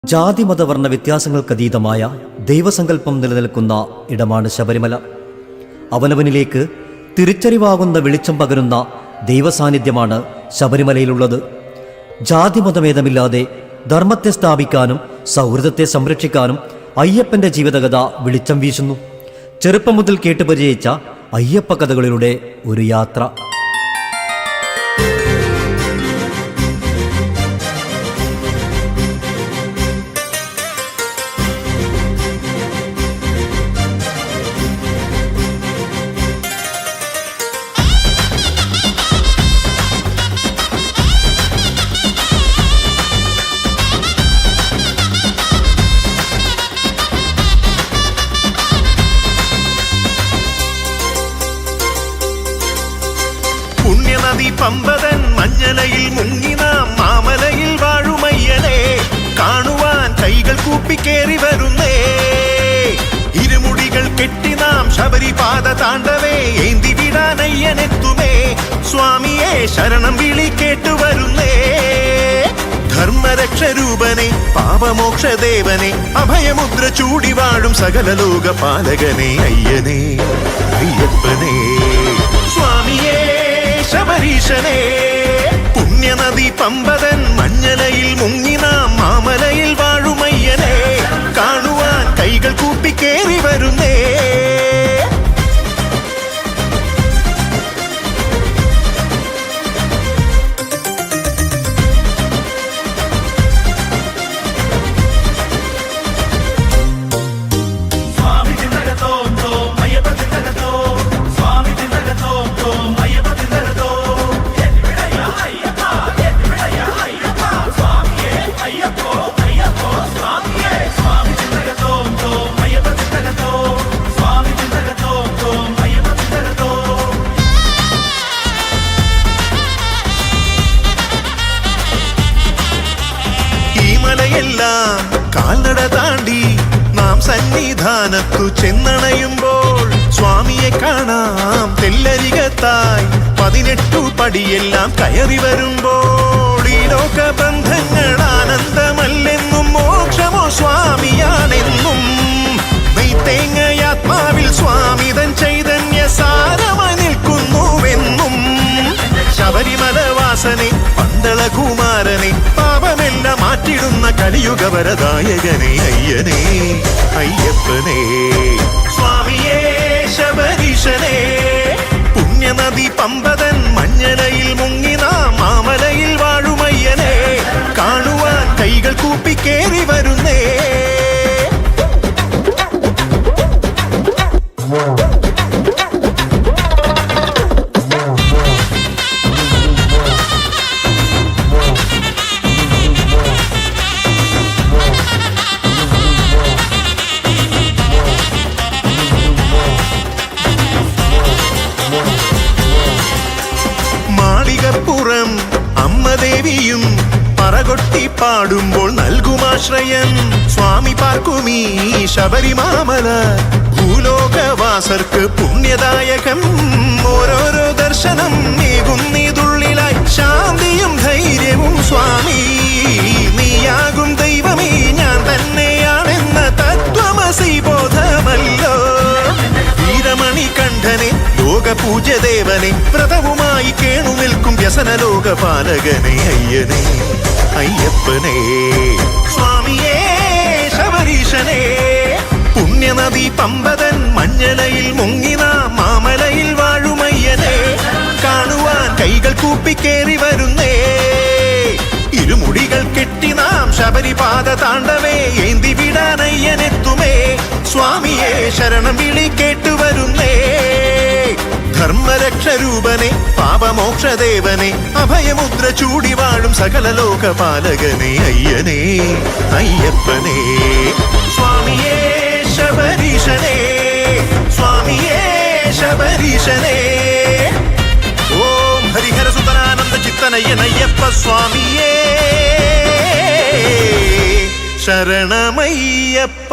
ജാതിമതവർണ്ണ വ്യത്യാസങ്ങൾക്കതീതമായ ദൈവസങ്കല്പം നിലനിൽക്കുന്ന ഇടമാണ് ശബരിമല. അവനവനിലേക്ക് തിരിച്ചറിവാകുന്ന വെളിച്ചം പകരുന്ന ദൈവസാന്നിധ്യമാണ് ശബരിമലയിലുള്ളത്. ജാതിമതഭേദമില്ലാതെ ധർമ്മത്തെ സ്ഥാപിക്കാനും സൗഹൃദത്തെ സംരക്ഷിക്കാനും അയ്യപ്പന്റെ ജീവിതകഥ വെളിച്ചം വീശുന്നു. ചെറുപ്പം മുതൽ കേട്ടുപരിചയിച്ച അയ്യപ്പ കഥകളിലൂടെ ഒരു യാത്ര. പുണ്യനദി പമ്പതൻ മഞ്ഞലയിൽ മുങ്ങി നാം മാമലയിൽ വാഴുമയ്യനെ കാണുവാൻ കൈകൾ കൂപ്പിക്കേറി വരുന്നേ. ഇരുമുടികൾ കെട്ടി നാം ശബരിപാത താണ്ടവേ ഏന്തി വിടാനയ്യനെത്തുമേ. സ്വാമിയെ ശരണം വിളി കേട്ടു വരുന്നേ. ധർമ്മരക്ഷരൂപനെ പാപമോക്ഷദേവനെ അഭയമുദ്ര ചൂടി വാഴും സകല ലോകപാലകനെ അയ്യനെ അയ്യപ്പനെ സ്വാമിയേ ശബരീശനെ. പുണ്യനദി പമ്പതൻ മഞ്ഞലയിൽ മുങ്ങി നാം മാമലയിൽ വാഴുമയ്യനെ കാണുവാൻ കൈകൾ കൂപ്പിക്കേറി വരുന്നേ. എല്ലാം കാൽനട താണ്ടി നാം സന്നിധാനത്തു ചെന്നണയുമ്പോൾ സ്വാമിയെ കാണാം തെല്ലരികത്തായി 18 പടിയെല്ലാം കയറി വരുമ്പോൾ ഈ ലോകബന്ധങ്ങൾ ആനന്ദമല്ലെന്നും മോക്ഷമോ സ്വാമിയാണെന്നും നെയ്ത്തേങ്ങയാത്മാവിൽ സ്വാമിതൻ ചൈതന്യ സാരമായി നിൽക്കുന്നുവെന്നും ശബരിമല വാസനെ പന്തള കുമാരനെ പാപമെല്ലാം മാറ്റിടുന്ന കലിയുഗ വരദായകനെ അയ്യനെ അയ്യപ്പനെ സ്വാമിയേ ശബരീശനെ. പുണ്യനദി പമ്പതൻ മഞ്ഞലയിൽ മുങ്ങി നാം മാമലയിൽ വാഴുമയ്യനെ കാണുവാൻ കൈകൾ കൂപ്പിക്കേറി വരുന്നേ. മാളികപ്പുറം അമ്മദേവിയും പറകൊട്ടി പാടുമ്പോൾ നൽകുമാശ്രയം സ്വാമി പാർക്കുമീ ശബരിമാമല ഭൂലോകവാസർക്ക് പുണ്യദായകം. ഓരോരോ ദർശനം നീകുന്നീതുള്ളിലായി ശാന്തിയും ധൈര്യവും സ്വാമി നീയാകും ദൈവമേ ഞാൻ തന്നെയാണെന്ന തത്വമസി ബോധമല്ലോ. വീരമണി കണ്ഠനെ ലോകപൂജ്യദേവനെ വ്രതവുമായി കേണു നിൽക്കും വ്യസന ലോകപാലകനെ അയ്യനെ അയ്യപ്പനെ സ്വാമിയേ ശബരീശനെ. പുണ്യനദി പമ്പതൻ മഞ്ഞലയിൽ മുങ്ങി നാം മാമലയിൽ വാഴുമയ്യനെ കാണുവാൻ കൈകൾ കൂപ്പിക്കേറി വരുന്നേ. ഇരുമുടികൾ കെട്ടി നാം ശബരിപാത താണ്ടവേ ഏന്തി വിടാനയ്യനെത്തുമേ. സ്വാമിയെ ശരണം വിളി കേട്ടു വരുന്നേ. ധർമ്മരക്ഷരൂപനെ പാപമോക്ഷദേവനെ അഭയമുദ്ര ചൂടി വാഴും സകല ലോകപാലകനെ അയ്യനെ അയ്യപ്പനെ സ്വാമിയേ ശബരീശനെ സ്വാമിയേ ശബരീശനെ. ഓം ഹരിഹര സുതനാനന്ദ ചിത്തനയ്യനയ്യപ്പ സ്വാമിയേ ശരണമയ്യപ്പ.